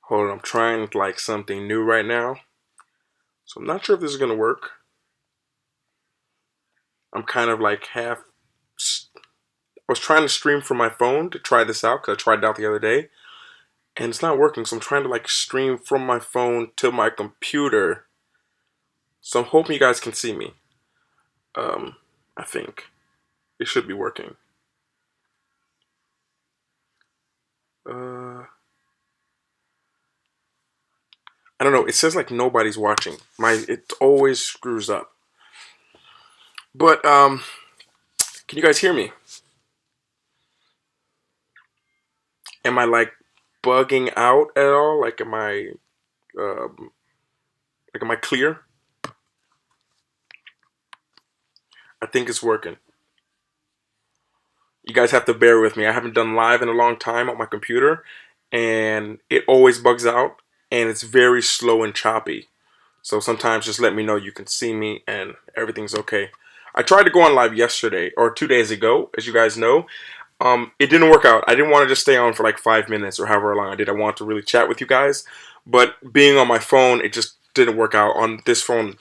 Hold on, I'm trying like something new right now. So I'm not sure if this is gonna work. I'm kind of like I was trying to stream from my phone to try this out because I tried it out the other day, and it's not working. So I'm trying to like stream from my phone to my computer. So I'm hoping you guys can see me. Um, I think it should be working. Uh, I don't know. It says like nobody's watching. It always screws up. But can you guys hear me? Am I like bugging out at all? Um, am I clear? I think it's working. You guys have to bear with me. I haven't done live in a long time on my computer, and it always bugs out, and it's very slow and choppy. So sometimes just let me know you can see me and everything's okay. I tried to go on live yesterday or 2 days ago, as you guys know. It didn't work out. I didn't want to just stay on for like 5 minutes or however long I did. I wanted to really chat with you guys, but being on my phone, it just didn't work out. On this phone,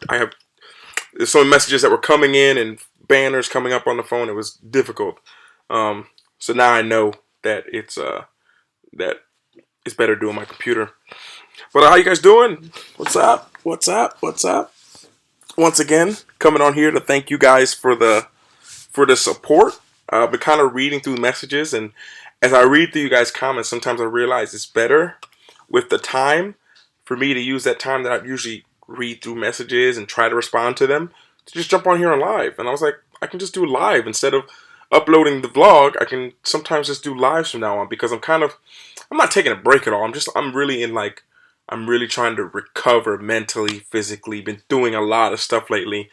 there's so many messages that were coming in and banners coming up on the phone. It was difficult. Um, so now I know that that it's better doing my computer. But how you guys doing? What's up? What's up? What's up? Once again, coming on here to thank you guys for the support. I've been kind of reading through messages, and as I read through you guys' comments, sometimes I realize it's better with the time for me to use that time that I usually read through messages and try to respond to them to just jump on here on live. And I was like, I can just do live instead of uploading the vlog. I can sometimes just do lives from now on because I'm not taking a break at all. I'm really in like I'm really trying to recover mentally, physically. Been doing a lot of stuff lately,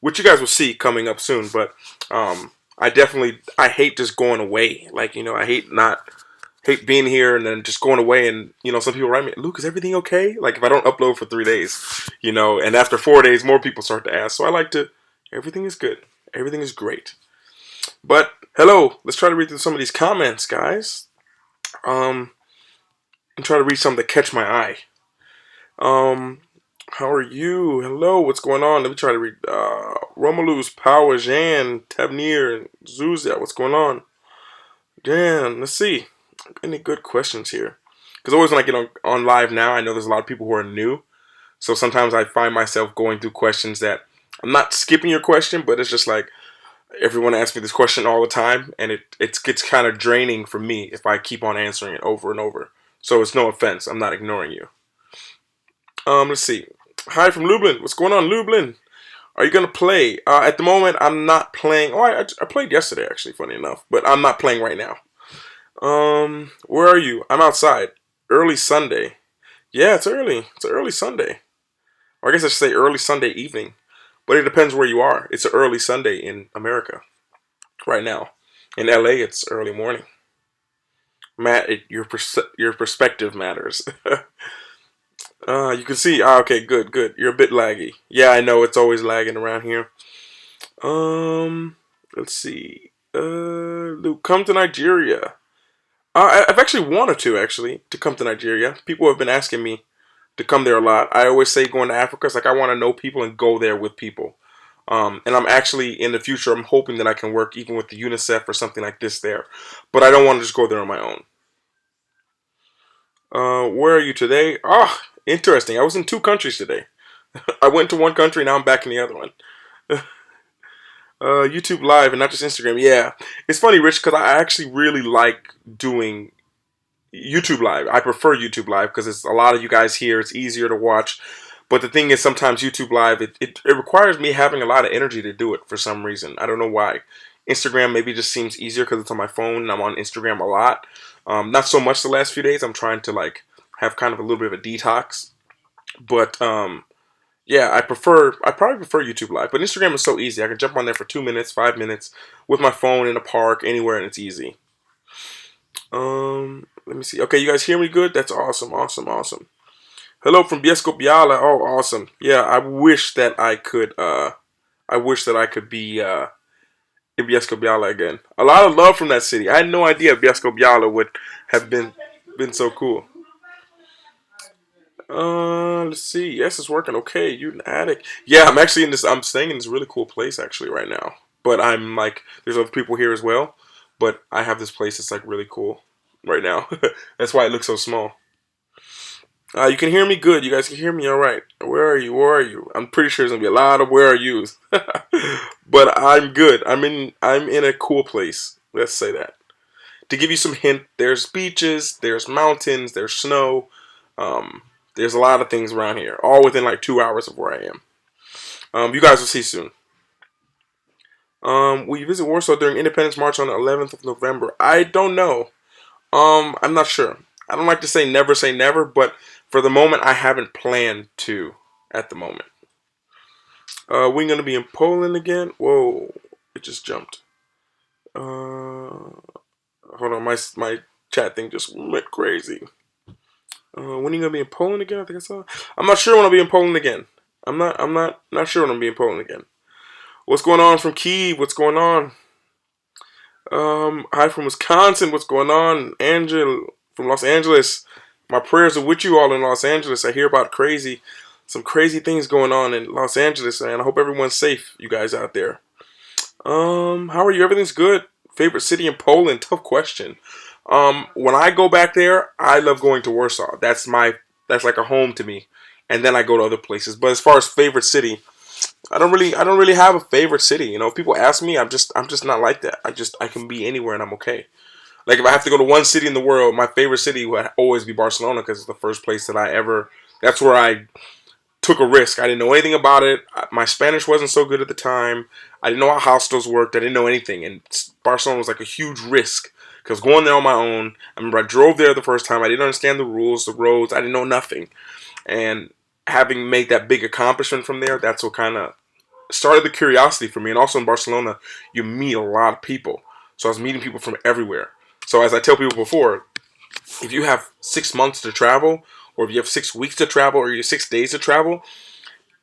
which you guys will see coming up soon. But I hate just going away. Like I hate being here and then just going away. And some people write me, Luke, is everything okay? Like if I don't upload for 3 days, and after 4 days, more people start to ask. So I like to. Everything is good. Everything is great. But hello, let's try to read through some of these comments, guys. Um, and try to read some that catch my eye. Um, how are you? Hello, what's going on? Let me try to read. Romulus, Power, Jan, Tabnir, and Zuzia. What's going on? Jan, let's see. Any good questions here? Because always when I get on live now, I know there's a lot of people who are new. So sometimes I find myself going through questions that I'm not skipping your question, but it's just like everyone asks me this question all the time, and it gets kind of draining for me if I keep on answering it over and over. So it's no offense. I'm not ignoring you. Let's see. Hi from Lublin. What's going on, Lublin? Are you gonna play? At the moment, I'm not playing. Oh, I played yesterday, actually. Funny enough, but I'm not playing right now. Where are you? I'm outside. Early Sunday. Yeah, it's early. It's an early Sunday. Or I guess I should say early Sunday evening. But it depends where you are. It's an early Sunday in America right now. In LA, it's early morning. Matt, your perspective matters. You can see. Okay, good, good. You're a bit laggy. Yeah, I know it's always lagging around here. Let's see. Luke, come to Nigeria. I've actually wanted to come to Nigeria. People have been asking me to come there a lot. I always say going to Africa is like I want to know people and go there with people. And I'm actually in the future. I'm hoping that I can work even with the UNICEF or something like this there, but I don't want to just go there on my own. Where are you today? Ah, interesting. I was in two countries today. I went to one country, now I'm back in the other one. YouTube Live and not just Instagram. Yeah, it's funny, Rich, because I actually really like doing YouTube Live. I prefer YouTube Live because it's a lot of you guys here. It's easier to watch. But the thing is, sometimes YouTube Live, it requires me having a lot of energy to do it for some reason. I don't know why. Instagram maybe just seems easier because it's on my phone and I'm on Instagram a lot. Not so much the last few days. I'm trying to like have kind of a little bit of a detox. But yeah, I probably prefer YouTube Live. But Instagram is so easy. I can jump on there for 2 minutes, 5 minutes with my phone in a park, anywhere, and it's easy. Let me see. Okay, you guys hear me good? That's awesome, awesome, awesome. Hello from Biesco Biala. Oh, awesome. Yeah, I wish that I could be in Biesco Biala again. A lot of love from that city. I had no idea Biesco Biala would have been so cool. Let's see. Yes, it's working. Okay, you an addict? Yeah, I'm actually in this. I'm staying in this really cool place actually right now. But I'm like, there's other people here as well. But I have this place that's like really cool right now. That's why it looks so small. You can hear me good. You guys can hear me all right. Where are you? Where are you? I'm pretty sure there's gonna be a lot of where are yous. But I'm good. I'm in a cool place. Let's say that. To give you some hint, there's beaches, there's mountains, there's snow. Um, there's a lot of things around here, all within like 2 hours of where I am. You guys will see soon. Will you visit Warsaw during Independence March on the 11th of November? I don't know. I'm not sure. I don't like to say never, but for the moment, I haven't planned to at the moment. We're gonna be in Poland again. Whoa, it just jumped. Hold on, my chat thing just went crazy. When are you gonna be in Poland again? I think I saw. I'm not sure when I'll be in Poland again. I'm not sure when I'll be in Poland again. What's going on from Kyiv? What's going on? Hi from Wisconsin. What's going on? Angel from Los Angeles. My prayers are with you all in Los Angeles. I hear about some crazy things going on in Los Angeles, and I hope everyone's safe, you guys out there. How are you? Everything's good. Favorite city in Poland? Tough question. When I go back there, I love going to Warsaw. That's like a home to me. And then I go to other places. But as far as favorite city, I don't really have a favorite city. You know, if people ask me, I'm just not like that. I can be anywhere and I'm okay. Like if I have to go to one city in the world, my favorite city would always be Barcelona because it's the first place that I ever. That's where I took a risk. I didn't know anything about it. My Spanish wasn't so good at the time. I didn't know how hostels worked. I didn't know anything, and Barcelona was like a huge risk because going there on my own. I remember I drove there the first time. I didn't understand the rules, the roads. I didn't know nothing, and having made that big accomplishment from there, that's what kind of started the curiosity for me. And also in Barcelona, you meet a lot of people. So I was meeting people from everywhere. So as I tell people before, if you have 6 months to travel, or if you have 6 weeks to travel, or you have 6 days to travel,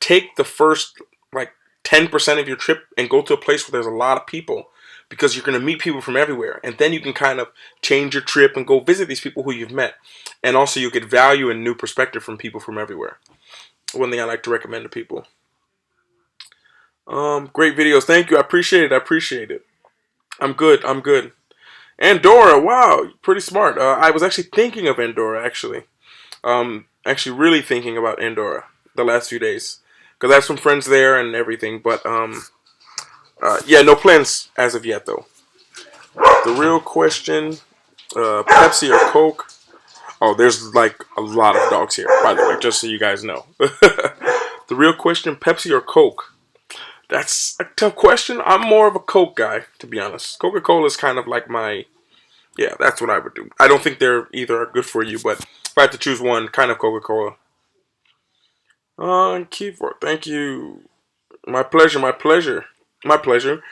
take the first like 10% of your trip and go to a place where there's a lot of people because you're going to meet people from everywhere. And then you can kind of change your trip and go visit these people who you've met. And also you get value and new perspective from people from everywhere. One thing I like to recommend to people. Great videos. Thank you. I appreciate it. I appreciate it. I'm good. I'm good. Andorra. Wow. Pretty smart. I was actually thinking of Andorra actually. Actually really thinking about Andorra the last few days because I have some friends there and everything. But yeah, no plans as of yet though. The real question: Pepsi or Coke? Oh, there's like a lot of dogs here, by the way, just so you guys know. The real question: Pepsi or Coke? That's a tough question. I'm more of a Coke guy, to be honest. Coca-Cola is kind of like my, yeah, that's what I would do. I don't think they're either good for you, but if I had to choose one, kind of Coca-Cola. Keyboard. Thank you. My pleasure. My pleasure. My pleasure.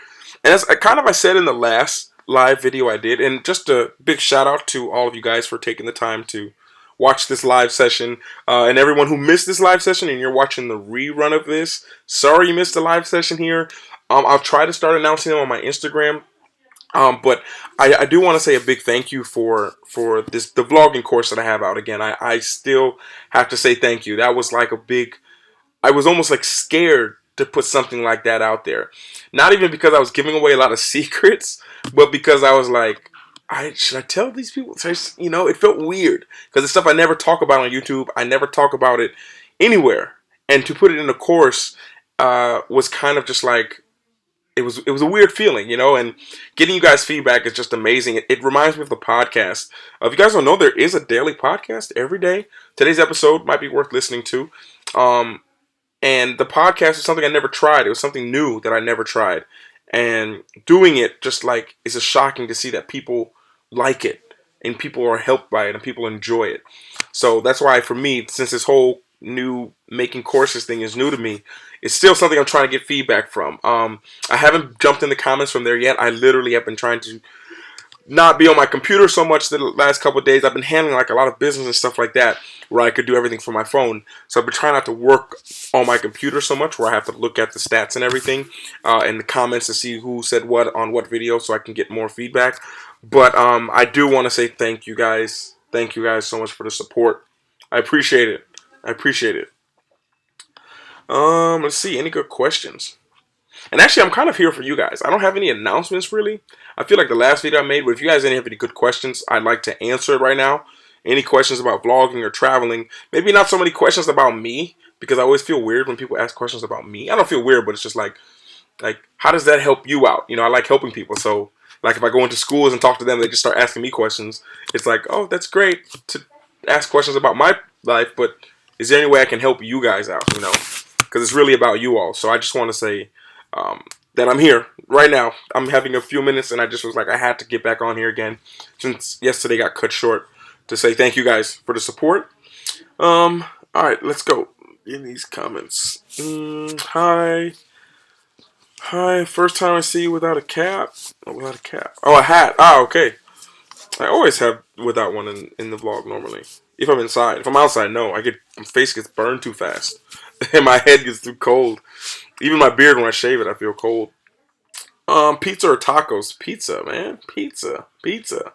And as I said in the last live video I did, and just a big shout out to all of you guys for taking the time to watch this live session, and everyone who missed this live session and you're watching the rerun of this. Sorry you missed the live session here. I'll try to start announcing them on my Instagram. But I do want to say a big thank you for the vlogging course that I have out. Again, I still have to say thank you. That was like a big. I was almost like scared to put something like that out there. Not even because I was giving away a lot of secrets, but because I was like, should I tell these people? You know, it felt weird because it's stuff I never talk about on YouTube. I never talk about it anywhere, and to put it in a course was kind of just like it was a weird feeling, you know. And getting you guys feedback is just amazing. It reminds me of the podcast. If you guys don't know, there is a daily podcast every day. Today's episode might be worth listening to. And the podcast was something I never tried. It was something new that I never tried. And doing it just like is just shocking to see that people like it and people are helped by it and people enjoy it. So that's why for me, since this whole new making courses thing is new to me, it's still something I'm trying to get feedback from. I haven't jumped in the comments from there yet. I literally have been trying to not be on my computer so much the last couple of days. I've been handling like a lot of business and stuff like that where I could do everything from my phone. So I've been trying not to work on my computer so much where I have to look at the stats and everything and the comments to see who said what on what video so I can get more feedback. But I do want to say thank you guys. Thank you guys so much for the support. I appreciate it. I appreciate it. Let's see. Any good questions? And actually, I'm kind of here for you guys. I don't have any announcements really. I feel like the last video I made, but if you guys have any good questions, I'd like to answer it right now. Any questions about vlogging or traveling? Maybe not so many questions about me, because I always feel weird when people ask questions about me. I don't feel weird, but it's just like how does that help you out? You know, I like helping people. So like if I go into schools and talk to them, they just start asking me questions. It's like, oh, that's great to ask questions about my life, but is there any way I can help you guys out? You know, because it's really about you all. So I just want to say that I'm here right now. I'm having a few minutes, and I just was like, I had to get back on here again since yesterday got cut short to say thank you guys for the support. All right, let's go in these comments. Hi. Hi, first time I see you without a cap. Oh, without a cap. Oh, a hat. Ah, okay. I always have without one in the vlog normally. If I'm inside. If I'm outside, no. My face gets burned too fast. And my head gets too cold. Even my beard, when I shave it, I feel cold. Pizza or tacos? Pizza, man. Pizza. Pizza.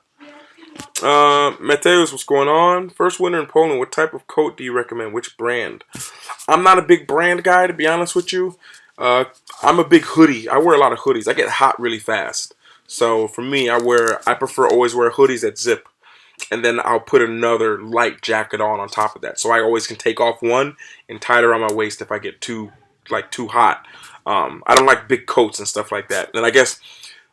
Mateus, what's going on? First winter in Poland, what type of coat do you recommend? Which brand? I'm not a big brand guy, to be honest with you. I'm a big hoodie. I wear a lot of hoodies. I get hot really fast. So for me, I prefer always wear hoodies that zip. And then I'll put another light jacket on top of that. So I always can take off one and tie it around my waist if I get too hot. I don't like big coats and stuff like that. And I guess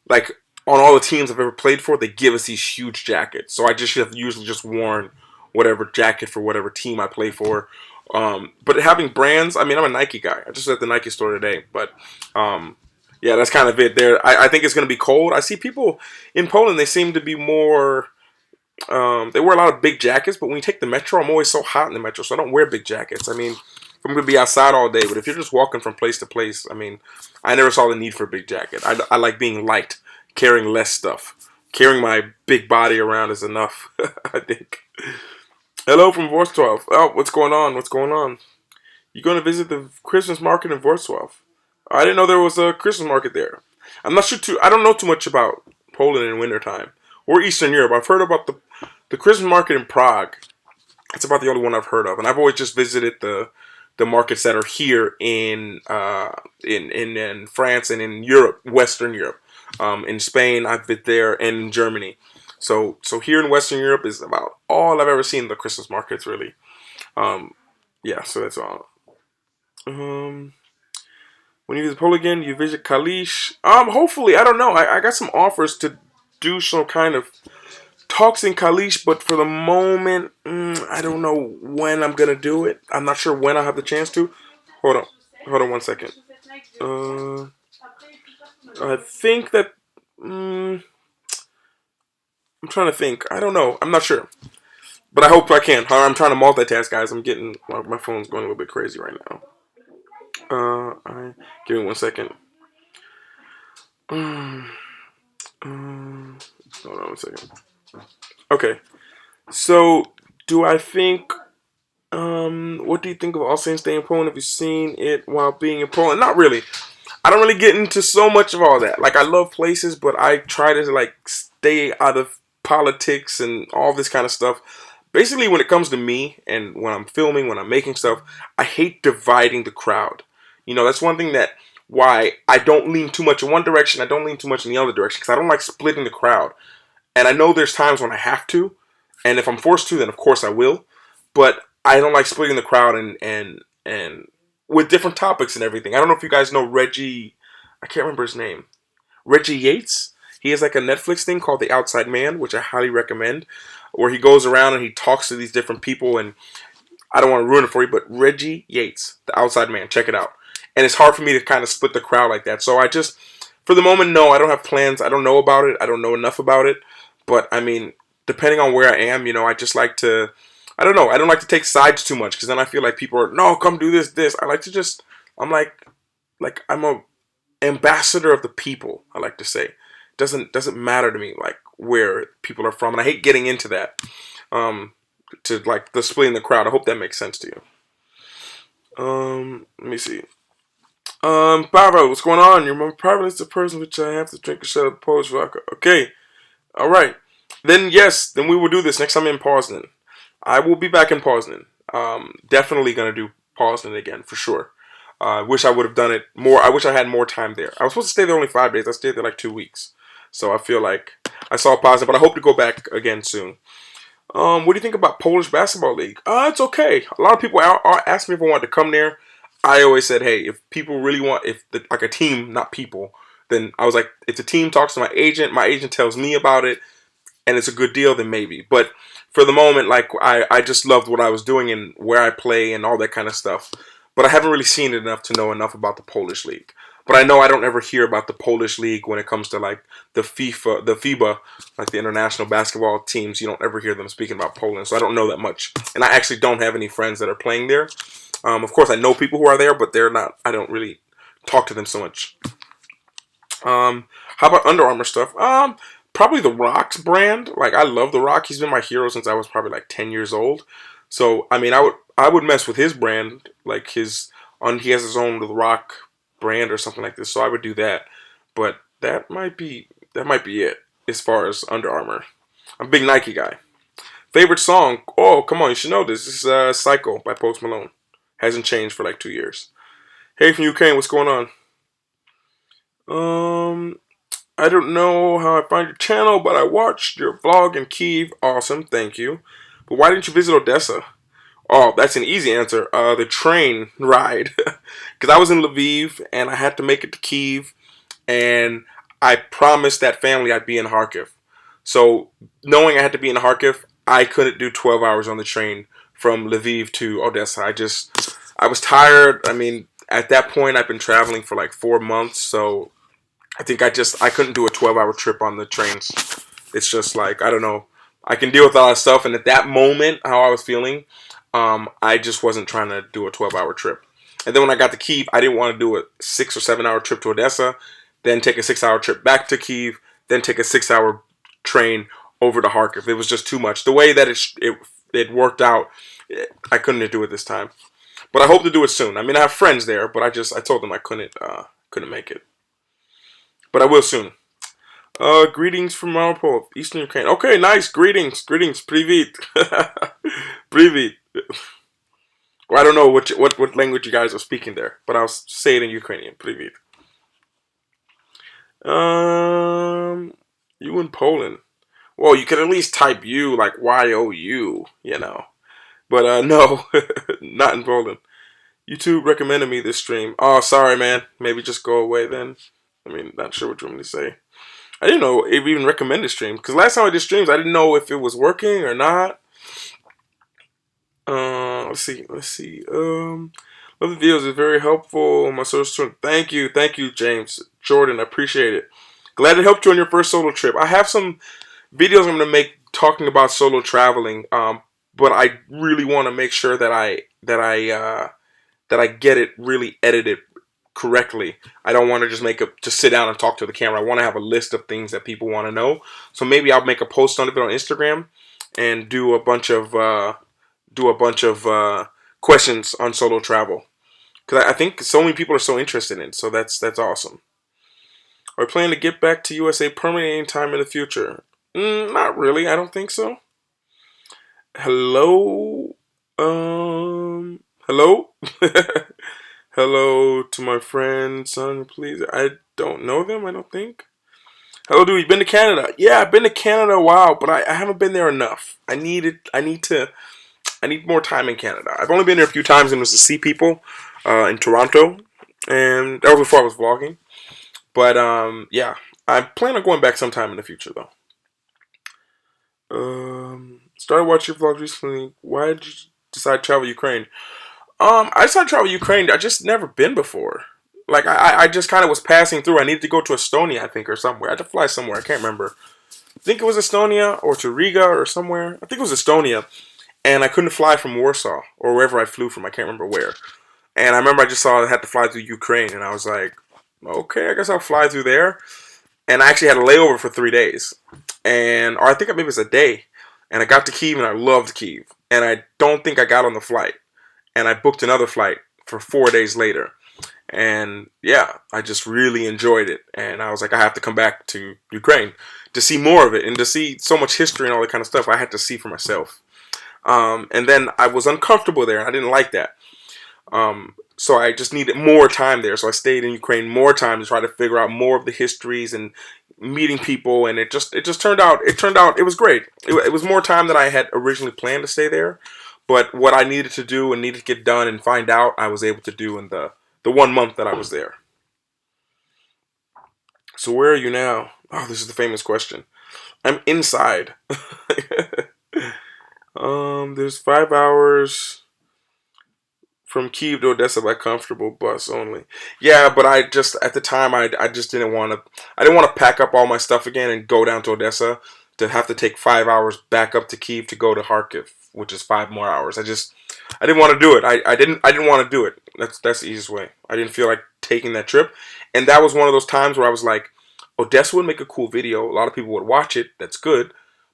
like on all the teams I've ever played for, they give us these huge jackets. So I just have usually just worn whatever jacket for whatever team I play for. But having brands, I mean, I'm a Nike guy. I just was at the Nike store today. But yeah, that's kind of it there. I think it's going to be cold. I see people in Poland, they seem to be more... they wear a lot of big jackets, but when you take the metro, I'm always so hot in the metro, so I don't wear big jackets. I mean, I'm going to be outside all day, but if you're just walking from place to place, I mean, I never saw the need for a big jacket. I like being light, carrying less stuff. Carrying my big body around is enough, I think. Hello from Wrocław. Oh, what's going on? What's going on? You going to visit the Christmas market in Wrocław? I didn't know there was a Christmas market there. I'm not sure I don't know too much about Poland in wintertime. Or Eastern Europe. I've heard about the Christmas market in Prague. That's about the only one I've heard of. And I've always just visited the markets that are here in France and in Europe, Western Europe. In Spain, I've been there, and in Germany. So here in Western Europe is about all I've ever seen the Christmas markets, really. Yeah, so that's all. When you visit Poland again, you visit Kalisz. Hopefully, I don't know. I got some offers to do some kind of talks in Kalisz, but for the moment, I don't know when I'm gonna do it. I'm not sure when I have the chance to. Hold on 1 second. I think that I'm trying to think. I don't know. I'm not sure, but I hope I can. I'm trying to multitask, guys. I'm getting my phone's going a little bit crazy right now. Give me 1 second. Hold on 1 second. Okay, so do I think? What do you think of All Saints Day in Poland? Have you seen it while being in Poland? Not really. I don't really get into so much of all that. Like, I love places, but I try to like stay out of politics and all this kind of stuff. Basically, when it comes to me and when I'm filming, when I'm making stuff, I hate dividing the crowd. You know, that's one thing that why I don't lean too much in one direction. I don't lean too much in the other direction because I don't like splitting the crowd. And I know there's times when I have to, and if I'm forced to, then of course I will. But I don't like splitting the crowd and with different topics and everything. I don't know if you guys know Reggie. I can't remember his name. Reggie Yates. He has like a Netflix thing called The Outside Man, which I highly recommend, where he goes around and he talks to these different people. And I don't want to ruin it for you, but Reggie Yates, The Outside Man, check it out. And it's hard for me to kind of split the crowd like that. So I just, for the moment, no, I don't have plans. I don't know about it. I don't know enough about it. But, I mean, depending on where I am, you know, I just like to, I don't know. I don't like to take sides too much because then I feel like people are, no, come do this. I like to just, I'm like I'm a ambassador of the people, I like to say. Doesn't matter to me, like, where people are from. And I hate getting into that, to, like, the splitting the crowd. I hope that makes sense to you. Let me see. Pavel, what's going on? You remember Pavel is the person which I have to drink a shot of Polish vodka. Okay. All right. Then, yes, then we will do this next time in Poznan. I will be back in Poznan. Definitely gonna do Paulson again for sure. I wish I would have done it more. I wish I had more time there. I was supposed to stay there only 5 days. I stayed there like 2 weeks. So I feel like I saw a positive, but I hope to go back again soon. What do you think about Polish basketball league? It's okay. A lot of people asked me if I wanted to come there. I always said, hey, if people really want, like a team, not people, then I was like, if the team talks to my agent tells me about it, and it's a good deal, then maybe. But for the moment, like I just loved what I was doing and where I play and all that kind of stuff. But I haven't really seen it enough to know enough about the Polish league. But I know I don't ever hear about the Polish league when it comes to like the FIBA, like the international basketball teams. You don't ever hear them speaking about Poland, so I don't know that much. And I actually don't have any friends that are playing there. Of course, I know people who are there, but they're not. I don't really talk to them so much. How about Under Armour stuff? Probably the Rock's brand. Like I love the Rock. He's been my hero since I was probably like 10 years old. So I mean, I would mess with his brand, like he has his own The Rock brand or something like this. So I would do that. But that might be it as far as Under Armour. I'm a big Nike guy. Favorite song? Oh, come on, you should know this. This is Psycho by Post Malone. Hasn't changed for like 2 years. Hey from Ukraine, what's going on? Um, I don't know how I find your channel, but I watched your vlog in Kiev. Awesome, thank you. But why didn't you visit Odessa? Oh, that's an easy answer. The train ride. Because I was in Lviv and I had to make it to Kiev, and I promised that family I'd be in Kharkiv. So knowing I had to be in Kharkiv, I couldn't do 12 hours on the train from Lviv to Odessa. I was tired. I mean, at that point, I've been traveling for like 4 months, so I think I couldn't do a 12-hour trip on the trains. It's just like, I don't know. I can deal with a lot of stuff, and at that moment, how I was feeling, I just wasn't trying to do a 12-hour trip. And then when I got to Kiev, I didn't want to do a 6 or 7 hour trip to Odessa, then take a 6 hour trip back to Kiev, then take a 6 hour train over to Kharkiv. It was just too much. The way that it worked out, I couldn't do it this time. But I hope to do it soon. I mean, I have friends there, but I told them I couldn't make it. But I will soon. Greetings from Mariupol, Eastern Ukraine. Okay, nice. Greetings. Привет. Привет. Well, I don't know what language you guys are speaking there, but I'll say it in Ukrainian. Привет. You in Poland. Well, you can at least type you, like YOU, you know. But no, not in Poland. YouTube recommended me this stream. Oh, sorry, man. Maybe just go away then. I mean, not sure what you want me to say. I didn't know if even recommended stream. Because last time I did streams, I didn't know if it was working or not. Let's see. Love the videos. It's very helpful. My social. Thank you, James Jordan. I appreciate it. Glad it helped you on your first solo trip. I have some videos I'm gonna make talking about solo traveling. But I really want to make sure that I get it really edited correctly. I don't want to just sit down and talk to the camera. I want to have a list of things that people want to know. So maybe I'll make a post on it on Instagram and do a bunch of questions on solo travel, because I think so many people are so interested in it. So that's awesome. Are we planning to get back to USA permanently anytime in the future? Not really. I don't think so. Hello? Hello? Hello to my friend, son, please. I don't know them, I don't think. Hello, dude. You been to Canada? Yeah, I've been to Canada a while, but I haven't been there enough. I need more time in Canada. I've only been there a few times and was to see people in Toronto, and that was before I was vlogging. But yeah, I plan on going back sometime in the future though. Started watching your vlogs recently. Why did you decide to travel Ukraine? I decided to travel Ukraine. I just never been before. Like I just kind of was passing through. I needed to go to Estonia, I think, or somewhere. I had to fly somewhere. I can't remember. I think it was Estonia or to Riga or somewhere. I think it was Estonia. And I couldn't fly from Warsaw or wherever I flew from. I can't remember where. And I remember I just saw I had to fly through Ukraine. And I was like, okay, I guess I'll fly through there. And I actually had a layover for 3 days. Or I think maybe it was a day. And I got to Kyiv and I loved Kyiv. And I don't think I got on the flight. And I booked another flight for 4 days later. And yeah, I just really enjoyed it. And I was like, I have to come back to Ukraine to see more of it and to see so much history and all that kind of stuff I had to see for myself. And then I was uncomfortable there. I didn't like that. So I just needed more time there. So I stayed in Ukraine more time to try to figure out more of the histories and meeting people. And it just turned out it was great. It was more time than I had originally planned to stay there. But what I needed to do and needed to get done and find out, I was able to do in the 1 month that I was there. So where are you now? Oh, this is the famous question. I'm inside. There's 5 hours from Kyiv to Odessa by comfortable bus only. Yeah, but I just at the time I just didn't want to. I didn't want to pack up all my stuff again and go down to Odessa to have to take 5 hours back up to Kyiv to go to Kharkiv, which is 5 more hours. I didn't want to do it. I didn't want to do it. That's the easiest way. I didn't feel like taking that trip, and that was one of those times where I was like, Odessa would make a cool video. A lot of people would watch it. That's good,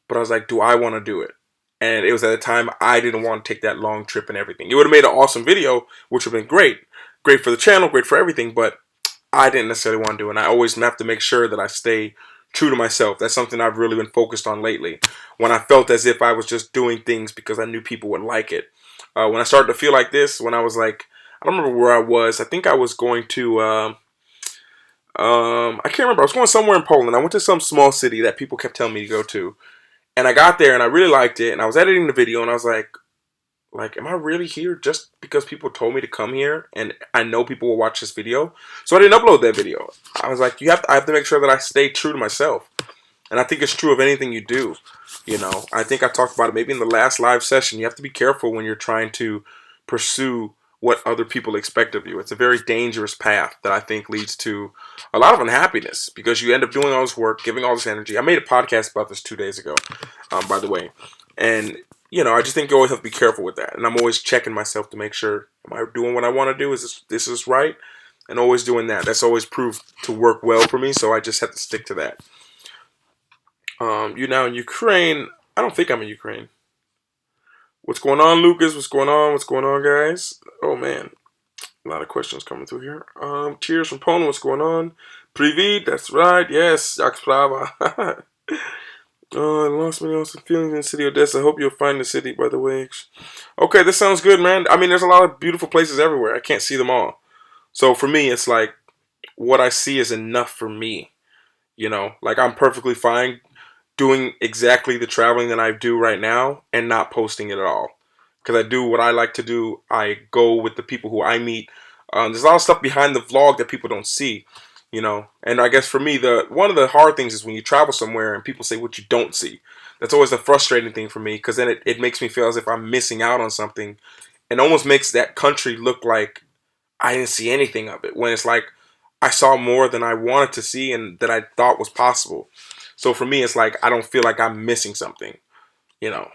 but I was like, do I want to do it? And it was at a time I didn't want to take that long trip and everything. It would have made an awesome video, which would have been great. Great for the channel, great for everything, but I didn't necessarily want to do it. And I always have to make sure that I stay true to myself. That's something I've really been focused on lately. When I felt as if I was just doing things because I knew people would like it. When I started to feel like this, when I was like, I don't remember where I was. I think I was going to, I can't remember. I was going somewhere in Poland. I went to some small city that people kept telling me to go to. And I got there and I really liked it. And I was editing the video and I was like, am I really here just because people told me to come here and I know people will watch this video? So I didn't upload that video. I was like, I have to make sure that I stay true to myself. And I think it's true of anything you do. You know, I think I talked about it maybe in the last live session. You have to be careful when you're trying to pursue what other people expect of you. It's a very dangerous path that I think leads to a lot of unhappiness because you end up doing all this work, giving all this energy. I made a podcast about this 2 days ago, by the way. And, you know, I just think you always have to be careful with that. And I'm always checking myself to make sure, am I doing what I want to do? Is this right? And always doing that. That's always proved to work well for me, so I just have to stick to that. You now in Ukraine. I don't think I'm in Ukraine. What's going on, Lucas? What's going on? What's going on, guys? Oh, man. A lot of questions coming through here. Cheers from Poland. What's going on? Privet. That's right. Yes. Jak sprawa. I lost my own feelings in the city of Odessa. I hope you'll find the city, by the way. Okay, this sounds good, man. I mean, there's a lot of beautiful places everywhere. I can't see them all. So for me, it's like what I see is enough for me. You know, like I'm perfectly fine doing exactly the traveling that I do right now and not posting it at all. Because I do what I like to do. I go with the people who I meet. There's a lot of stuff behind the vlog that people don't see, you know. And I guess for me, one of the hard things is when you travel somewhere and people say what you don't see. That's always a frustrating thing for me because then it makes me feel as if I'm missing out on something and almost makes that country look like I didn't see anything of it. When it's like I saw more than I wanted to see and that I thought was possible. So for me, it's like I don't feel like I'm missing something, you know.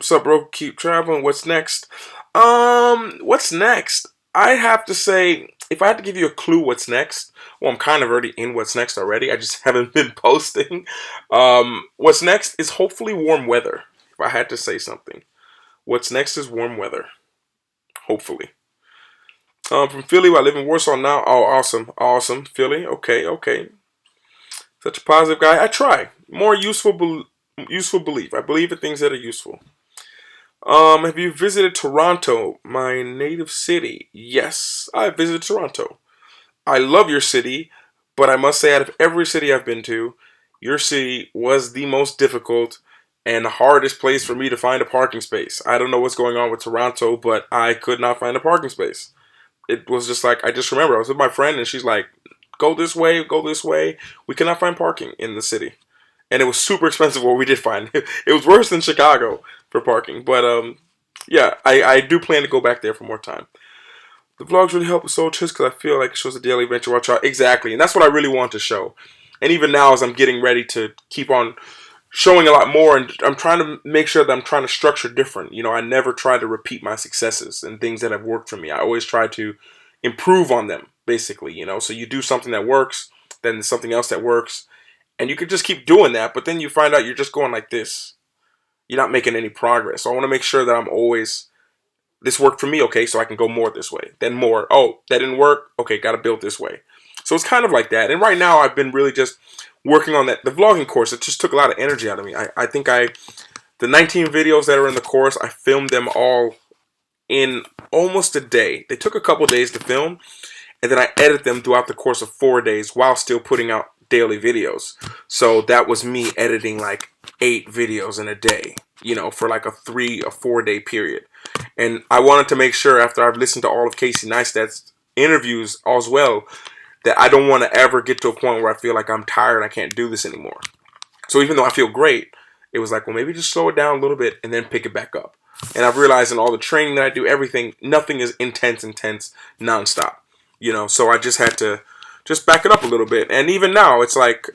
Sup, bro? Keep traveling. What's next? What's next? I have to say, if I had to give you a clue, what's next? Well, I'm kind of already in what's next already. I just haven't been posting. What's next is hopefully warm weather. If I had to say something, what's next is warm weather. Hopefully. From Philly, I live in Warsaw now. Oh, awesome, awesome, Philly. Okay. Such a positive guy. I try. More useful belief. I believe in things that are useful. Have you visited Toronto, my native city? Yes, I visited Toronto. I love your city, but I must say out of every city I've been to, your city was the most difficult and the hardest place for me to find a parking space. I don't know what's going on with Toronto, but I could not find a parking space. It was just like, I just remember I was with my friend and she's like, go this way, go this way. We cannot find parking in the city. And it was super expensive what we did find. It was worse than Chicago for parking. But yeah, I do plan to go back there for more time. The vlogs really help with soul trips because I feel like it shows a daily adventure. Watch out. Exactly. And that's what I really want to show. And even now as I'm getting ready to keep on showing a lot more, and I'm trying to make sure that I'm trying to structure different. You know, I never try to repeat my successes and things that have worked for me. I always try to improve on them, basically, you know. So you do something that works, then something else that works, and you could just keep doing that, but then you find out you're just going like this. You're not making any progress. So I want to make sure that I'm always, this worked for me, okay, so I can go more this way. Then more, oh, that didn't work, okay, got to build this way. So it's kind of like that. And right now I've been really just working on that. The vlogging course, it just took a lot of energy out of me. I think I The 19 videos that are in the course, I filmed them all in almost a day. They took a couple days to film, and then I edit them throughout the course of 4 days while still putting out daily videos. So that was me editing like 8 videos in a day, you know, for like a 3 or 4 day period. And I wanted to make sure, after I've listened to all of Casey Neistat's interviews as well, that I don't want to ever get to a point where I feel like I'm tired and I can't do this anymore. So even though I feel great, it was like, well, maybe just slow it down a little bit and then pick it back up. And I've realized in all the training that I do, everything, nothing is intense, nonstop. You know, so I just had to just back it up a little bit. And even now, it's like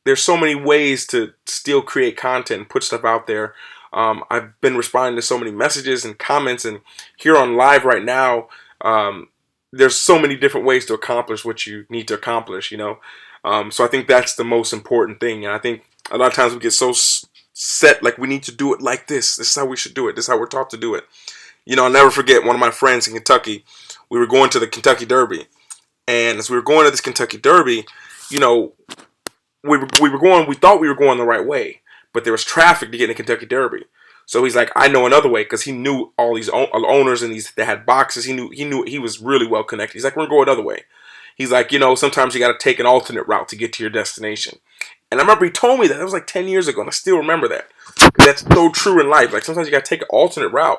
there's so many ways to still create content and put stuff out there. I've been responding to so many messages and comments, and here on live right now, there's so many different ways to accomplish what you need to accomplish, you know. So I think that's the most important thing. And I think a lot of times we get so set, like we need to do it like this. This is how we should do it. This is how we're taught to do it. You know, I'll never forget one of my friends in Kentucky. We were going to the Kentucky Derby. And as we were going to this Kentucky Derby, you know, we thought we were going the right way. But there was traffic to get in the Kentucky Derby. So he's like, I know another way, because he knew all these owners and these that had boxes. He knew he was really well connected. He's like, we're going another way. He's like, you know, sometimes you got to take an alternate route to get to your destination. And I remember he told me that. That was like 10 years ago, and I still remember that. That's so true in life. Like, sometimes you got to take an alternate route.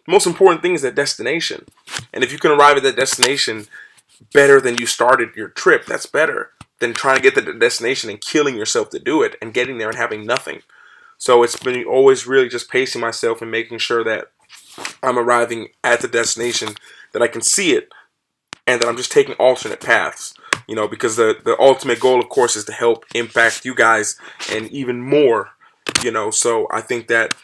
The most important thing is that destination. And if you can arrive at that destination better than you started your trip, that's better than trying to get to the destination and killing yourself to do it and getting there and having nothing. So it's been always really just pacing myself and making sure that I'm arriving at the destination, that I can see it, and that I'm just taking alternate paths. You know, because the ultimate goal, of course, is to help impact you guys and even more, you know. So I think that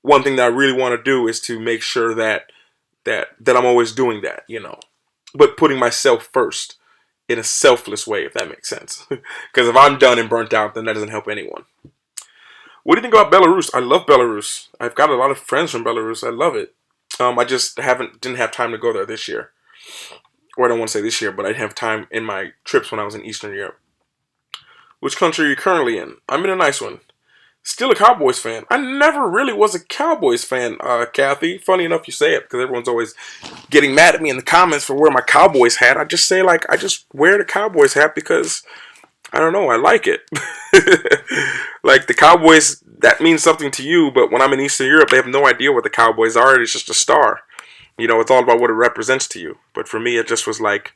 one thing that I really want to do is to make sure that I'm always doing that, you know, but putting myself first in a selfless way, if that makes sense. Because if I'm done and burnt out, then that doesn't help anyone. What do you think about Belarus? I love Belarus. I've got a lot of friends from Belarus. I love it. I just didn't have time to go there this year. Or I don't want to say this year, but I didn't have time in my trips when I was in Eastern Europe. Which country are you currently in? I'm in a nice one. Still a Cowboys fan. I never really was a Cowboys fan, Kathy. Funny enough you say it, because everyone's always getting mad at me in the comments for wearing my Cowboys hat. I just say, like, I just wear the Cowboys hat because, I don't know, I like it. Like, the Cowboys, that means something to you, but when I'm in Eastern Europe, they have no idea what the Cowboys are. It's just a star. You know, it's all about what it represents to you. But for me, it just was like,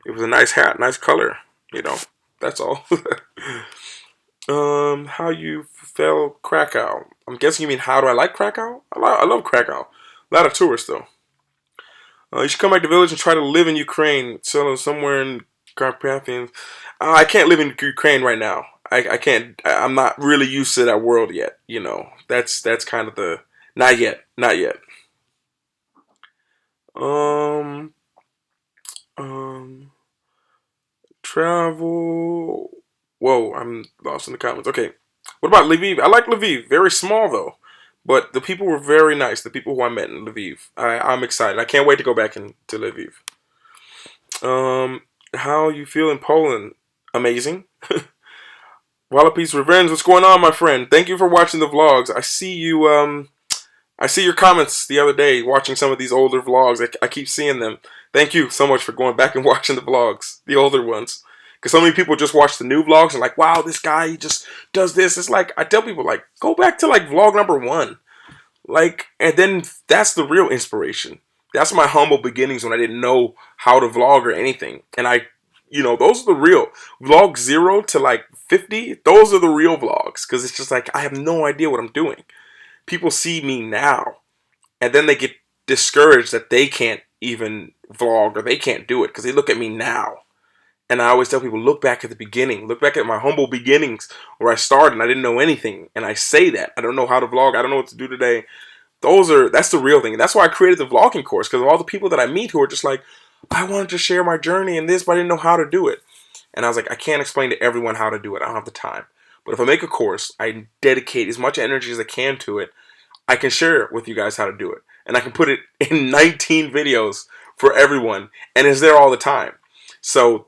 it was a nice hat, nice color. You know, that's all. How you felt Krakow? I'm guessing you mean how do I like Krakow? I love Krakow. A lot of tourists, though. You should come back to the village and try to live in Ukraine. So somewhere in Carpathians. I can't live in Ukraine right now. I can't. I'm not really used to that world yet. You know, that's kind of the not yet. Um, um, Travel. Whoa, I'm lost in the comments. Okay, what about Lviv? I like Lviv. Very small though, but the people were very nice. The people who I met in Lviv. I'm excited. I can't wait to go back to Lviv. How you feel in Poland? Amazing. Wallopy's Revenge. What's going on, my friend? Thank you for watching the vlogs. I see you. I see your comments the other day watching some of these older vlogs. I keep seeing them. Thank you so much for going back and watching the vlogs, the older ones. Because so many people just watch the new vlogs and like, wow, this guy, he just does this. It's like, I tell people, like, go back to like vlog number 1. Like, and then that's the real inspiration. That's my humble beginnings when I didn't know how to vlog or anything. And you know, those are the real. Vlog 0 to like 50, those are the real vlogs. Because it's just like, I have no idea what I'm doing. People see me now, and then they get discouraged that they can't even vlog or they can't do it because they look at me now. And I always tell people, look back at the beginning. Look back at my humble beginnings where I started and I didn't know anything. And I say that. I don't know how to vlog. I don't know what to do today. That's the real thing. And that's why I created the vlogging course, because of all the people that I meet who are just like, I wanted to share my journey and this, but I didn't know how to do it. And I was like, I can't explain to everyone how to do it. I don't have the time. But if I make a course, I dedicate as much energy as I can to it. I can share with you guys how to do it. And I can put it in 19 videos for everyone. And it's there all the time. So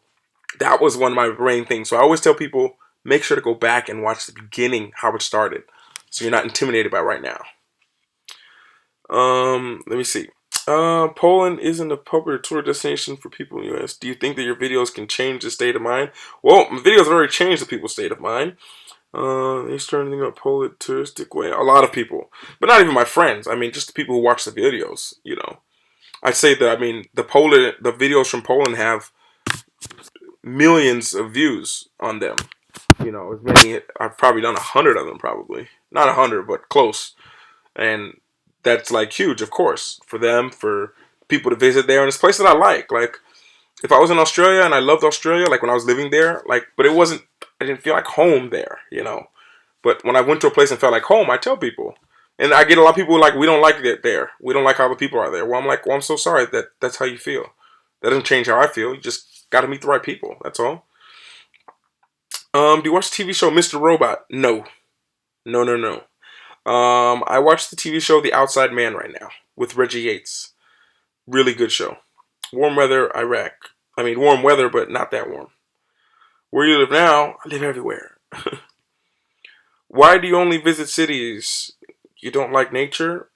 that was one of my main things. So I always tell people, make sure to go back and watch the beginning, how it started. so you're not intimidated by right now. Let me see. Poland isn't a popular tour destination for people in the U.S. Do you think that your videos can change the state of mind? Well, my videos have already changed the people's state of mind. They started thinking about Poland touristic way. A lot of people, but not even my friends. I mean, just the people who watch the videos. I'd say that. I mean, the videos from Poland have millions of views on them. As many. I've probably done 100 of them. Probably not 100, but close. And that's like huge, of course, for them, for people to visit there. And it's a place that I like. Like, if I was in Australia and I loved Australia, like when I was living there, like, but I didn't feel like home there, But when I went to a place and felt like home, I tell people. And I get a lot of people like, we don't like it there. We don't like how the people are there. Well, I'm like, well, I'm so sorry that that's how you feel. That doesn't change how I feel. You just got to meet the right people. That's all. Do you watch the TV show Mr. Robot? No. No, no, no. I watch the TV show The Outside Man right now with Reggie Yates. Really good show. Warm weather, Iraq. I mean, warm weather, but not that warm. Where you live now, I live everywhere. Why do you only visit cities? You don't like nature?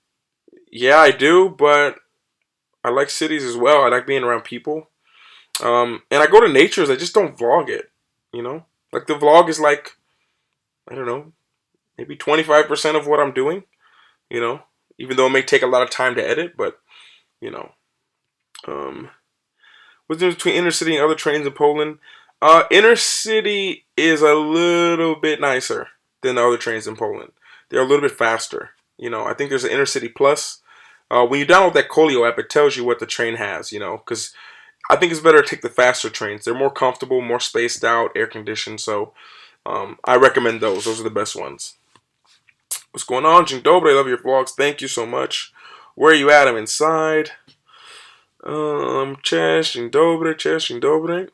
Yeah, I do, but I like cities as well. I like being around people. And I go to natures, I just don't vlog it, Like the vlog is like, I don't know, maybe 25% of what I'm doing, Even though it may take a lot of time to edit, but, what's the difference between inner city and other trains in Poland? Inner city is a little bit nicer than the other trains in Poland. They're a little bit faster. I think there's an Inner City Plus. When you download that Colio app, it tells you what the train has, because I think it's better to take the faster trains. They're more comfortable, more spaced out, air conditioned. So I recommend those. Those are the best ones. What's going on? Dzień dobry. I love your vlogs. Thank you so much. Where are you at? I'm inside. Cześć, dzień dobry, cześć, dzień dobry.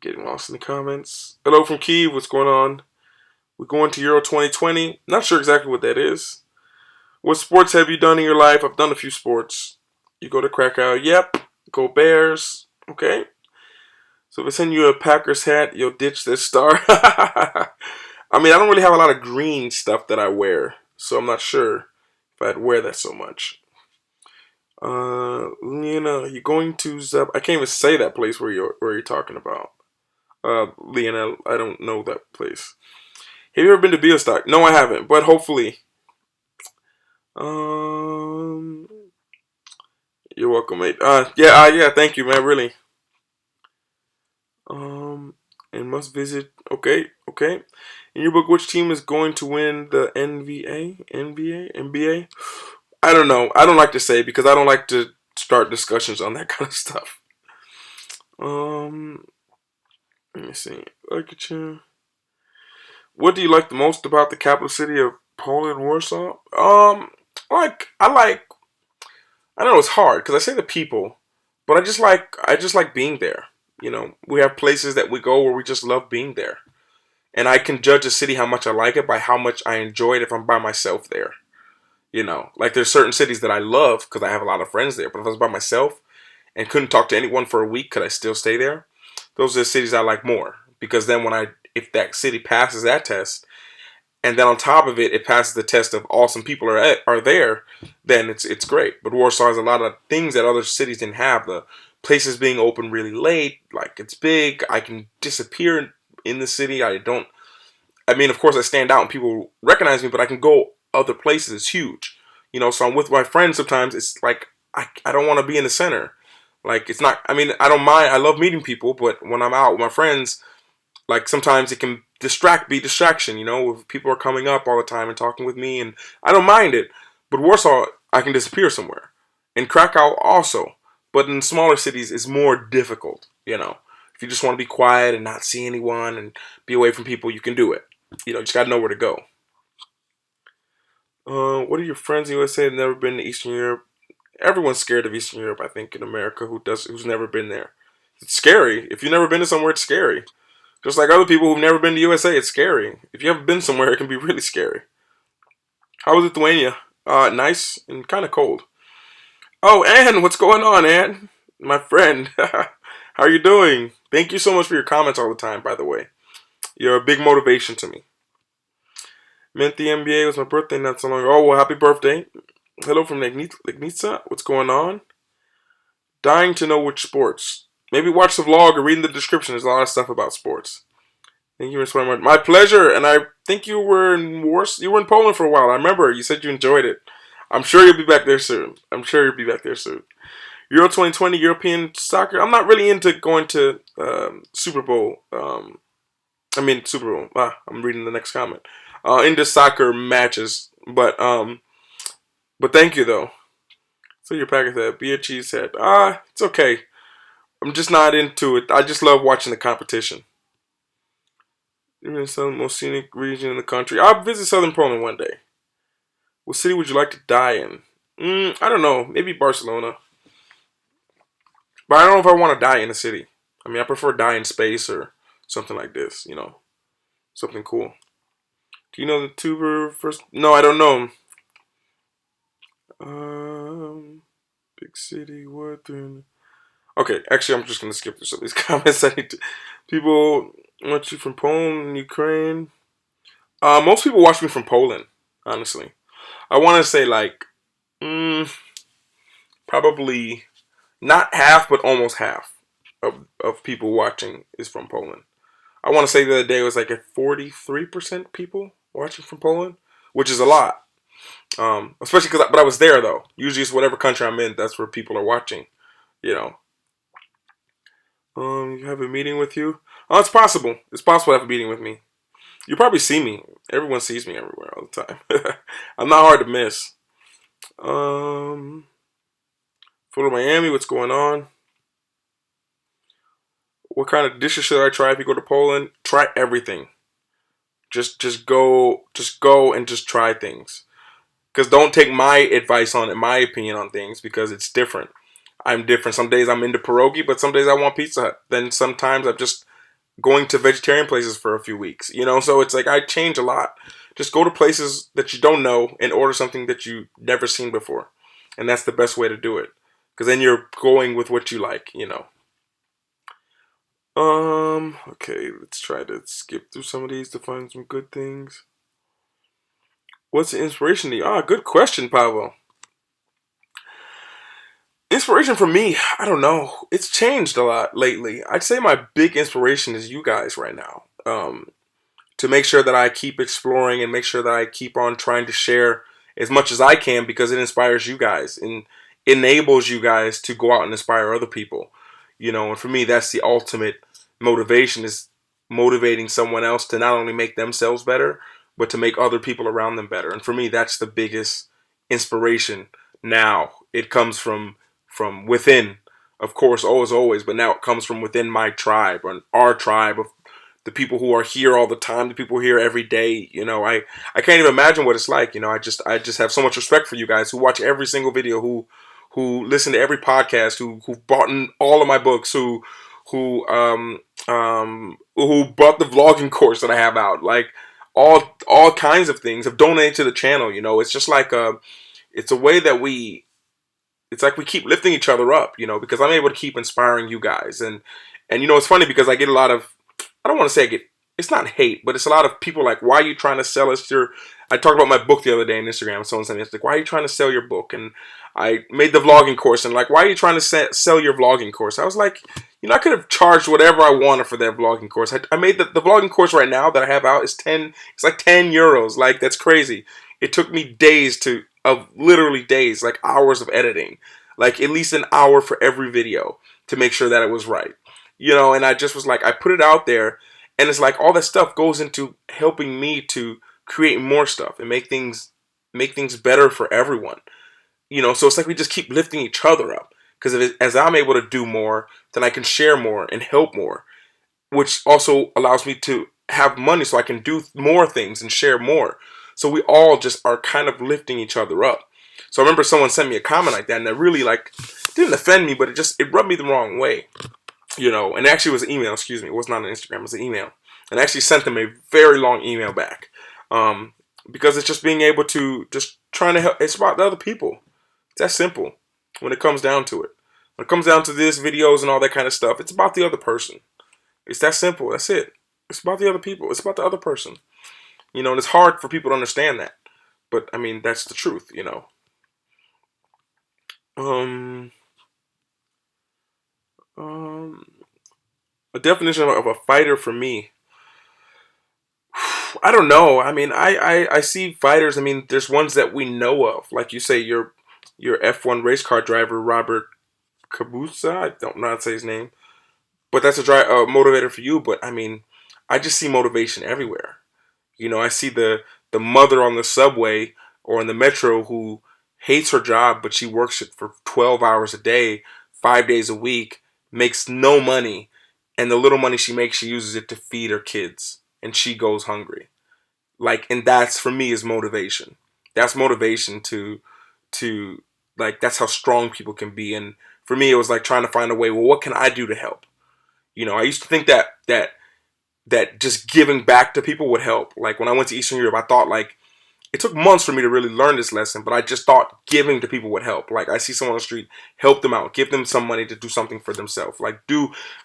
Getting lost in the comments. Hello from Kyiv. What's going on? We're going to Euro 2020. Not sure exactly what that is. What sports have you done in your life? I've done a few sports. You go to Krakow. Yep. Go Bears. Okay. So if I send you a Packers hat, you'll ditch this star. I mean, I don't really have a lot of green stuff that I wear, so I'm not sure if I'd wear that so much. Lena, you're going to Zeb? I can't even say that place where you're talking about. Lena, I don't know that place. Have you ever been to Biostok? No, I haven't, but hopefully. You're welcome, mate. Yeah, thank you, man, really. And must visit. Okay. In your book, which team is going to win the NBA? I don't know. I don't like to say because I don't like to start discussions on that kind of stuff. Let me see. Look at you. What do you like the most about the capital city of Poland, Warsaw? I know it's hard because I say the people, but I just like being there. We have places that we go where we just love being there. And I can judge a city how much I like it by how much I enjoy it if I'm by myself there. Like there's certain cities that I love because I have a lot of friends there. But if I was by myself and couldn't talk to anyone for a week, could I still stay there? Those are the cities I like more. Because then if that city passes that test, and then on top of it, it passes the test of awesome people are there, then it's great. But Warsaw has a lot of things that other cities didn't have. The places being open really late, like it's big. I can disappear in the city. I mean, of course, I stand out and people recognize me, but I can go other places. It's huge. So I'm with my friends sometimes. It's like, I don't want to be in the center. Like, it's not, I mean, I don't mind. I love meeting people, but when I'm out with my friends, like sometimes it can be distraction, if people are coming up all the time and talking with me, and I don't mind it. But Warsaw, I can disappear somewhere. In Krakow also. But in smaller cities, it's more difficult, If you just want to be quiet and not see anyone and be away from people, you can do it. You just got to know where to go. What are your friends in the USA that have never been to Eastern Europe? Everyone's scared of Eastern Europe, I think, in America who's never been there. It's scary. If you've never been to somewhere, it's scary. Just like other people who've never been to USA, it's scary. If you haven't been somewhere, it can be really scary. How was Lithuania? Nice and kind of cold. Oh, Ann, what's going on, Ann? My friend. How are you doing? Thank you so much for your comments all the time, by the way. You're a big motivation to me. Meant the NBA was my birthday not so long ago. Oh, well, happy birthday. Hello from Legnitsa. What's going on? Dying to know which sports. Maybe watch the vlog or read in the description. There's a lot of stuff about sports. Thank you for my pleasure. And I think you were in You were in Poland for a while. I remember you said you enjoyed it. I'm sure you'll be back there soon. Euro 2020 European soccer. I'm not really into going to Super Bowl. Super Bowl. I'm reading the next comment. Into soccer matches, but thank you though. So your packet that beer cheese head. It's okay. I'm just not into it. I just love watching the competition. You're in the most scenic region in the country. I'll visit southern Poland one day. What city would you like to die in? I don't know. Maybe Barcelona. But I don't know if I want to die in a city. I prefer die in space or something like this. Something cool. Do you know the tuber first? No, I don't know. Big city, what? Okay, actually, I'm just gonna skip through some of these comments. People watch you from Poland, Ukraine. Most people watch me from Poland. Honestly, I want to say probably not half, but almost half of people watching is from Poland. I want to say the other day it was like at 43% people watching from Poland, which is a lot. Especially but I was there though. Usually it's whatever country I'm in, that's where people are watching. You know. You have a meeting with you? Oh, it's possible. It's possible to have a meeting with me. You probably see me. Everyone sees me everywhere all the time. I'm not hard to miss. Florida, Miami, what's going on? What kind of dishes should I try if you go to Poland? Try everything. Just go and just try things. Because don't take my advice on it, my opinion on things, because it's different. I'm different. Some days I'm into pierogi, but some days I want Pizza Hut. Then sometimes I'm just going to vegetarian places for a few weeks. So it's like I change a lot. Just go to places that you don't know and order something that you've never seen before. And that's the best way to do it. Because then you're going with what you like. Okay, let's try to skip through some of these to find some good things. What's the inspiration to you? Good question, Pablo. Inspiration for me, I don't know. It's changed a lot lately. I'd say my big inspiration is you guys right now. To make sure that I keep exploring and make sure that I keep on trying to share as much as I can because it inspires you guys and enables you guys to go out and inspire other people. And for me, that's the ultimate motivation is motivating someone else to not only make themselves better, but to make other people around them better. And for me, that's the biggest inspiration now. It comes from within, of course, always, but now it comes from within my tribe or our tribe of the people who are here all the time, the people here every day. I can't even imagine what it's like. I just have so much respect for you guys who watch every single video, who listen to every podcast, who bought in all of my books, who bought the vlogging course that I have out, like all kinds of things, have donated to the channel. It's just like it's a way that it's like we keep lifting each other up, because I'm able to keep inspiring you guys. And it's funny because I get a lot of, I don't want to say it's not hate, but it's a lot of people like, why are you trying to sell us I talked about my book the other day on Instagram. Someone sent me, it's like, why are you trying to sell your book? And I made the vlogging course and like, why are you trying to sell your vlogging course? I was like, I could have charged whatever I wanted for that vlogging course. I made the vlogging course right now that I have out is it's like 10 euros. Like, that's crazy. It took me literally days, like hours of editing, like at least an hour for every video to make sure that it was right. And I just was like, I put it out there and it's like all that stuff goes into helping me to create more stuff and make things better for everyone. So it's like we just keep lifting each other up because as I'm able to do more, then I can share more and help more, which also allows me to have money so I can do more things and share more. So we all just are kind of lifting each other up. So I remember someone sent me a comment like that, and that really didn't offend me, but it rubbed me the wrong way. And actually it was an email, excuse me. It was not an Instagram, it was an email. And I actually sent them a very long email back. Because it's just being able to, just trying to help. It's about the other people. It's that simple when it comes down to it. When it comes down to this, videos and all that kind of stuff, it's about the other person. It's that simple. That's it. It's about the other people. It's about the other person. And it's hard for people to understand that. But I mean, that's the truth. Um, um, a definition of a fighter for me. I don't know. I mean, I see fighters. I mean, there's ones that we know of, like you say, your F1 race car driver Robert Kabusa. I don't know how to say his name, but that's a motivator for you. But I mean, I just see motivation everywhere. I see the mother on the subway or in the metro who hates her job, but she works it for 12 hours a day, 5 days a week, makes no money, and the little money she makes, she uses it to feed her kids, and she goes hungry. And that's for me is motivation. That's motivation to like that's how strong people can be. And for me, it was like trying to find a way. Well, what can I do to help? I used to think that just giving back to people would help. Like when I went to Eastern Europe, I thought like it took months for me to really learn this lesson, but I just thought giving to people would help. Like I see someone on the street, help them out, give them some money to do something for themselves. Like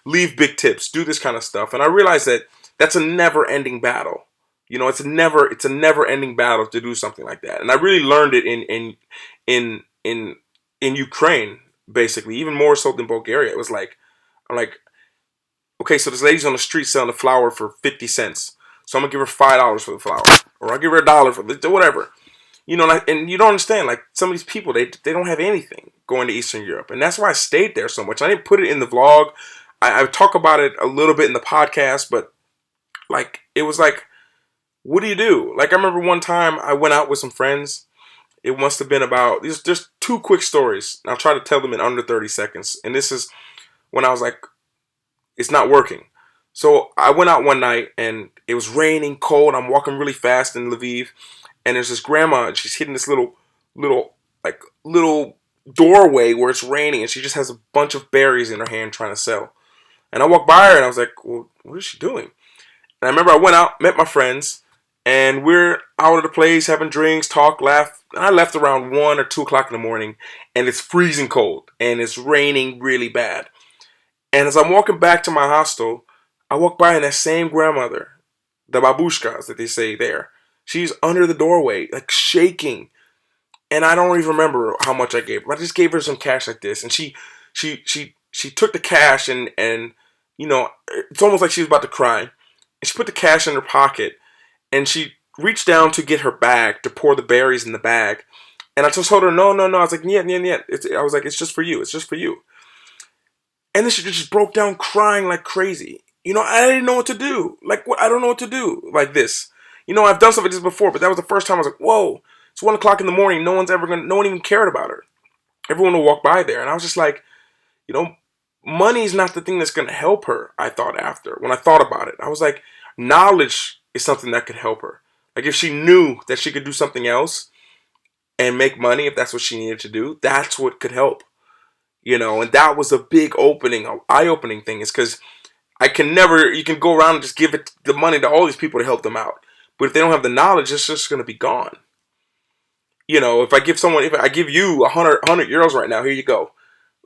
leave big tips, do this kind of stuff. And I realized that that's a never-ending battle. It's a never-ending battle to do something like that. And I really learned it in in Ukraine, basically, even more so than Bulgaria. It was like I'm like, okay, so this lady's on the street selling a flower for 50 cents. So I'm gonna give her $5 for the flower, or I'll give her $1 for whatever. And you don't understand. Like some of these people, they don't have anything going to Eastern Europe, and that's why I stayed there so much. I didn't put it in the vlog. I talk about it a little bit in the podcast, but like it was like, what do you do? Like I remember one time I went out with some friends. It must have been about there's two quick stories. I'll try to tell them in under 30 seconds. And this is when I was like, it's not working. So I went out one night and it was raining, cold. I'm walking really fast in Lviv, and there's this grandma, and she's hitting this little doorway where it's raining, and she just has a bunch of berries in her hand trying to sell. And I walked by her and I was like, well, what is she doing? And I remember I went out, met my friends, and we're out of the place having drinks, talk, laugh. And I left around 1 or 2 o'clock in the morning, and it's freezing cold, and it's raining really bad. And as I'm walking back to my hostel, I walk by and that same grandmother, the babushkas that they say there, she's under the doorway, like shaking. And I don't even remember how much I gave her. I just gave her some cash like this, and she took the cash and it's almost like she was about to cry. And she put the cash in her pocket, and she reached down to get her bag to pour the berries in the bag. And I just told her, no, no, no. I was like, yeah, yeah, yeah. I was like, it's just for you. It's just for you. And then she just broke down crying like crazy. I didn't know what to do. Like, what? I don't know what to do like this. I've done stuff like this before, but that was the first time I was like, whoa, it's 1 o'clock in the morning. No one even cared about her. Everyone will walk by there. And I was just like, money's not the thing that's going to help her, I thought after. When I thought about it, I was like, knowledge is something that could help her. Like, if she knew that she could do something else and make money, if that's what she needed to do, that's what could help. And that was a big eye-opening thing, is because you can go around and just give the money to all these people to help them out. But if they don't have the knowledge, it's just going to be gone. If I give you 100 euros right now, here you go.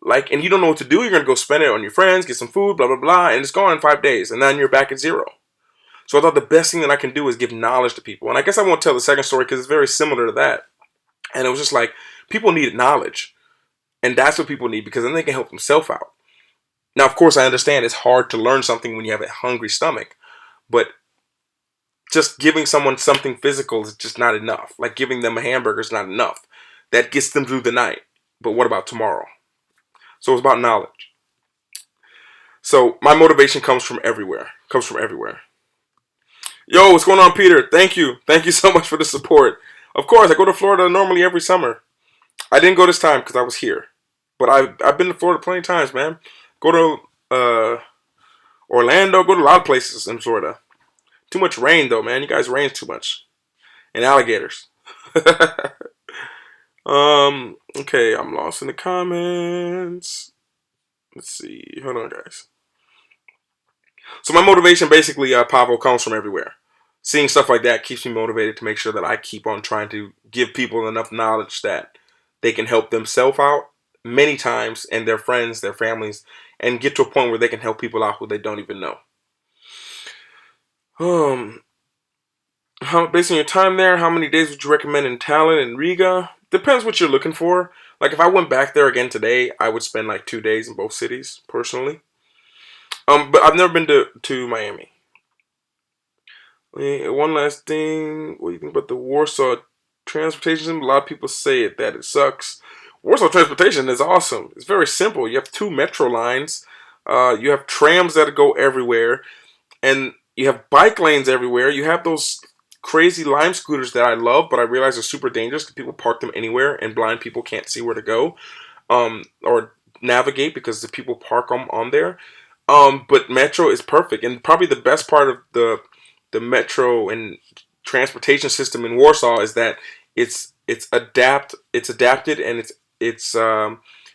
Like, and you don't know what to do, you're going to go spend it on your friends, get some food, blah, blah, blah, and it's gone in 5 days, and then you're back at zero. So I thought the best thing that I can do is give knowledge to people. And I guess I won't tell the second story because it's very similar to that. And it was just like, people needed knowledge. And that's what people need, because then they can help themselves out. Now, of course, I understand it's hard to learn something when you have a hungry stomach. But just giving someone something physical is just not enough. Like giving them a hamburger is not enough. That gets them through the night. But what about tomorrow? So it's about knowledge. So my motivation comes from everywhere. Yo, what's going on, Peter? Thank you. Thank you so much for the support. Of course, I go to Florida normally every summer. I didn't go this time because I was here. But I've been to Florida plenty of times, man. Go to Orlando. Go to a lot of places in Florida. Too much rain, though, man. You guys rain too much. And alligators. Okay, I'm lost in the comments. Let's see. Hold on, guys. So my motivation, basically, Pavel, comes from everywhere. Seeing stuff like that keeps me motivated to make sure that I keep on trying to give people enough knowledge that they can help themselves out many times, and their friends, their families, and get to a point where they can help people out who they don't even know. Um, based on your time there, how many days would you recommend in Tallinn and Riga? Depends what you're looking for. Like if I went back there again today, I would spend like 2 days in both cities personally. But I've never been to Miami. One last thing, what do you think about the Warsaw transportation system? A lot of people say that it sucks. Warsaw transportation is awesome. It's very simple. You have two metro lines. You have trams that go everywhere, and you have bike lanes everywhere. You have those crazy lime scooters that I love, but I realize are super dangerous because people park them anywhere, and blind people can't see where to go, or navigate because the people park them on there. But Metro is perfect, and probably the best part of the Metro and transportation system in Warsaw is that it's adapted, and it's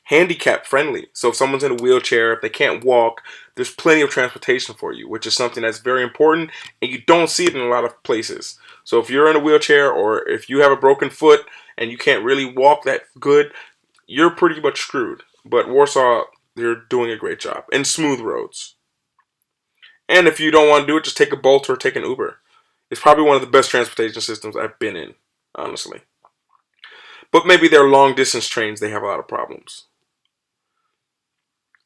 handicap friendly. So if someone's in a wheelchair, if they can't walk, there's plenty of transportation for you, which is something that's very important, and you don't see it in a lot of places. So if you're in a wheelchair or if you have a broken foot and you can't really walk that good, you're pretty much screwed. But Warsaw, they're doing a great job, and smooth roads. And if you don't want to do it, just take a Bolt or take an Uber. It's probably one of the best transportation systems I've been in, honestly. But maybe their long distance trains, they have a lot of problems.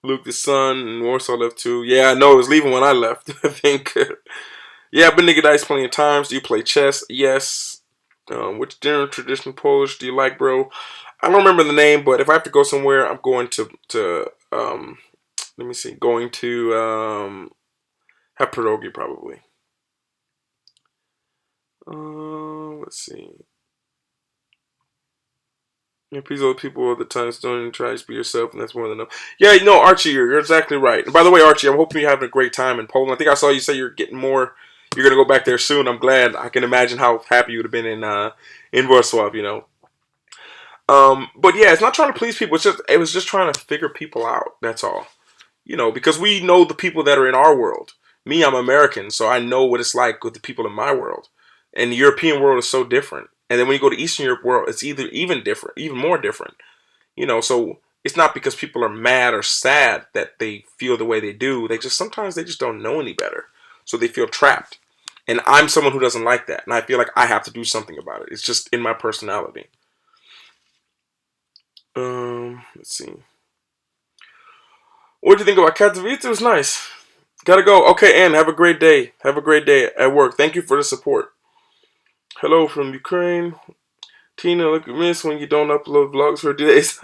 Luke the Sun and Warsaw left too. Yeah, I know it was leaving when I left, I think. Yeah, I've been to Gdańsk plenty of times. Do you play chess? Yes. Which dinner tradition Polish do you like, bro? I don't remember the name, but if I have to go somewhere, I'm going to let me see, going to have pierogi probably. Let's see. Yeah, please other people all the time don't try to be yourself, and that's more than enough. Yeah, you know, Archie, you're exactly right. And by the way, Archie, I'm hoping you're having a great time in Poland. I think I saw you say you're getting more. You're gonna go back there soon. I'm glad. I can imagine how happy you would have been in Warsaw. You know. But yeah, it's not trying to please people. It was just trying to figure people out. That's all. You know, because we know the people that are in our world. Me, I'm American, so I know what it's like with the people in my world. And the European world is so different. And then when you go to Eastern Europe world, it's either even different, even more different. You know, so it's not because people are mad or sad that they feel the way they do. They just sometimes they just don't know any better. So they feel trapped. And I'm someone who doesn't like that. And I feel like I have to do something about it. It's just in my personality. Let's see. What do you think about Katowice? It was nice. Gotta go. Okay, Ann, have a great day. Have a great day at work. Thank you for the support. Hello from Ukraine. Tina, look at this when you don't upload vlogs for days.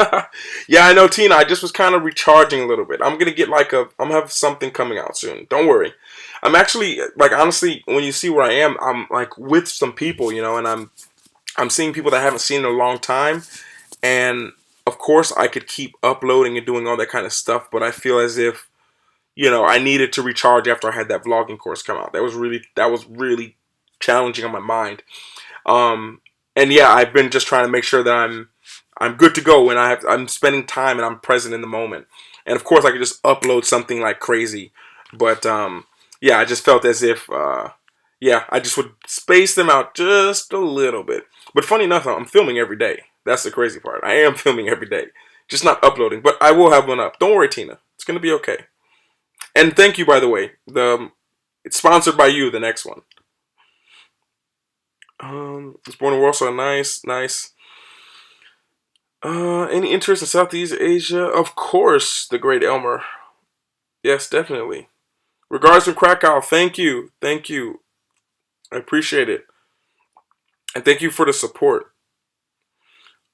Yeah, I know, Tina. I just was kind of recharging a little bit. I'm gonna get I'm gonna have something coming out soon. Don't worry. I'm actually like honestly, when you see where I am, I'm like with some people, you know, and I'm seeing people that I haven't seen in a long time, and of course I could keep uploading and doing all that kind of stuff, but I feel as if I needed to recharge after I had that vlogging course come out. That was really challenging on my mind. Um, and yeah, I've been just trying to make sure that I'm good to go, and I'm spending time and I'm present in the moment. And of course, I could just upload something like crazy, but yeah, I just felt as if yeah, I just would space them out just a little bit. But funny enough, I'm filming every day. That's the crazy part. I am filming every day, just not uploading. But I will have one up. Don't worry, Tina. It's gonna be okay. And thank you, by the way. It's sponsored by you. The next one. Was born in Warsaw. Nice, nice. Any interest in Southeast Asia? Of course, the great Elmer. Yes, definitely. Regards from Krakow. Thank you, thank you. I appreciate it, and thank you for the support.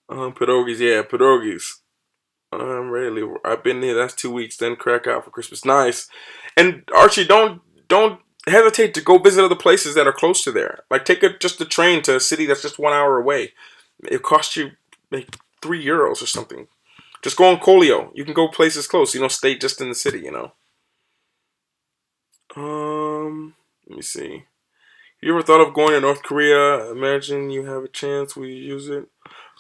Pierogies, yeah, pierogies. I'm ready to leave. I've been here. That's 2 weeks. Then Krakow for Christmas. Nice. And Archie, don't hesitate to go visit other places that are close to there. Like take just a train to a city that's just 1 hour away. It costs you like €3 or something. Just go on Colio. You can go places close. You don't stay just in the city. Let me see. You ever thought of going to North Korea? Imagine you have a chance. Will you use it?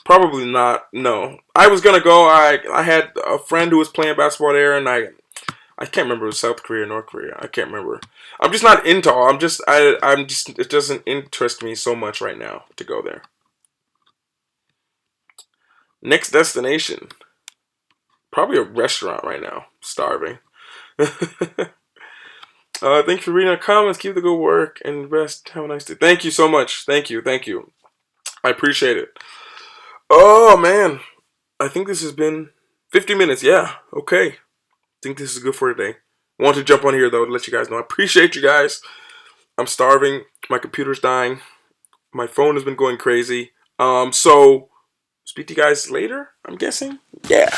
Probably not. No. I was gonna go. I had a friend who was playing basketball there, and I can't remember if it was South Korea or North Korea. I can't remember. I'm just not into all. I'm just it doesn't interest me so much right now to go there. Next destination. Probably a restaurant right now. Starving. Thanks for reading our comments. Keep the good work and rest. Have a nice day. Thank you so much. Thank you. Thank you. I appreciate it. Oh man, I think this has been 50 minutes. Yeah. Okay. I think this is good for today. Want to jump on here though to let you guys know. I appreciate you guys. I'm starving. My computer's dying. My phone has been going crazy. So speak to you guys later, I'm guessing. Yeah.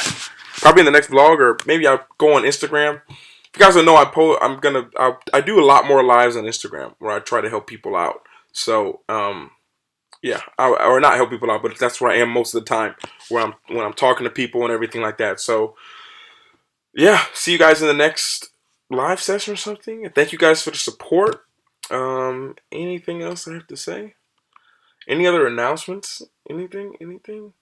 Probably in the next vlog, or maybe I'll go on Instagram. If you guys don't know, I do a lot more lives on Instagram where I try to help people out. So, yeah, or not help people out, but that's where I am most of the time, where when I'm talking to people and everything like that. So, yeah, see you guys in the next live session or something. And thank you guys for the support. Anything else I have to say? Any other announcements? Anything?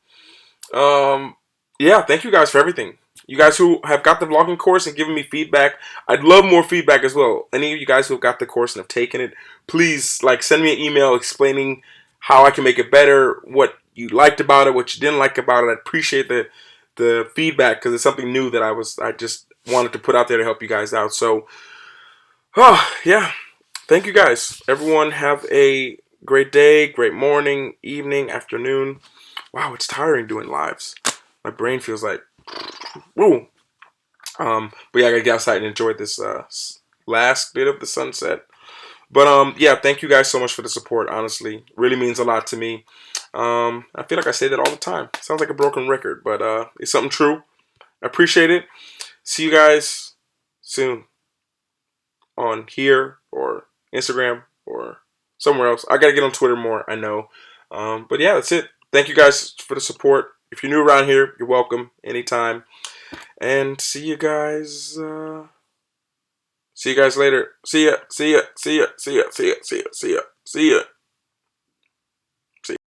Um, yeah, thank you guys for everything. You guys who have got the vlogging course and given me feedback, I'd love more feedback as well. Any of you guys who have got the course and have taken it, please send me an email explaining how I can make it better, what you liked about it, what you didn't like about it. I appreciate the feedback because it's something new that I just wanted to put out there to help you guys out. So, oh yeah, thank you guys. Everyone have a great day, great morning, evening, afternoon. Wow, it's tiring doing lives. My brain feels like, woo. But yeah, I gotta get outside and enjoy this last bit of the sunset. But yeah, thank you guys so much for the support. Honestly, really means a lot to me. I feel like I say that all the time. Sounds like a broken record, but it's something true. I appreciate it. See you guys soon on here or Instagram or somewhere else. I gotta get on Twitter more, I know. But yeah, that's it. Thank you guys for the support. If you're new around here, you're welcome anytime. And see you guys. See you guys later. See ya. See ya. See ya. See ya. See ya. See ya. See ya. See ya.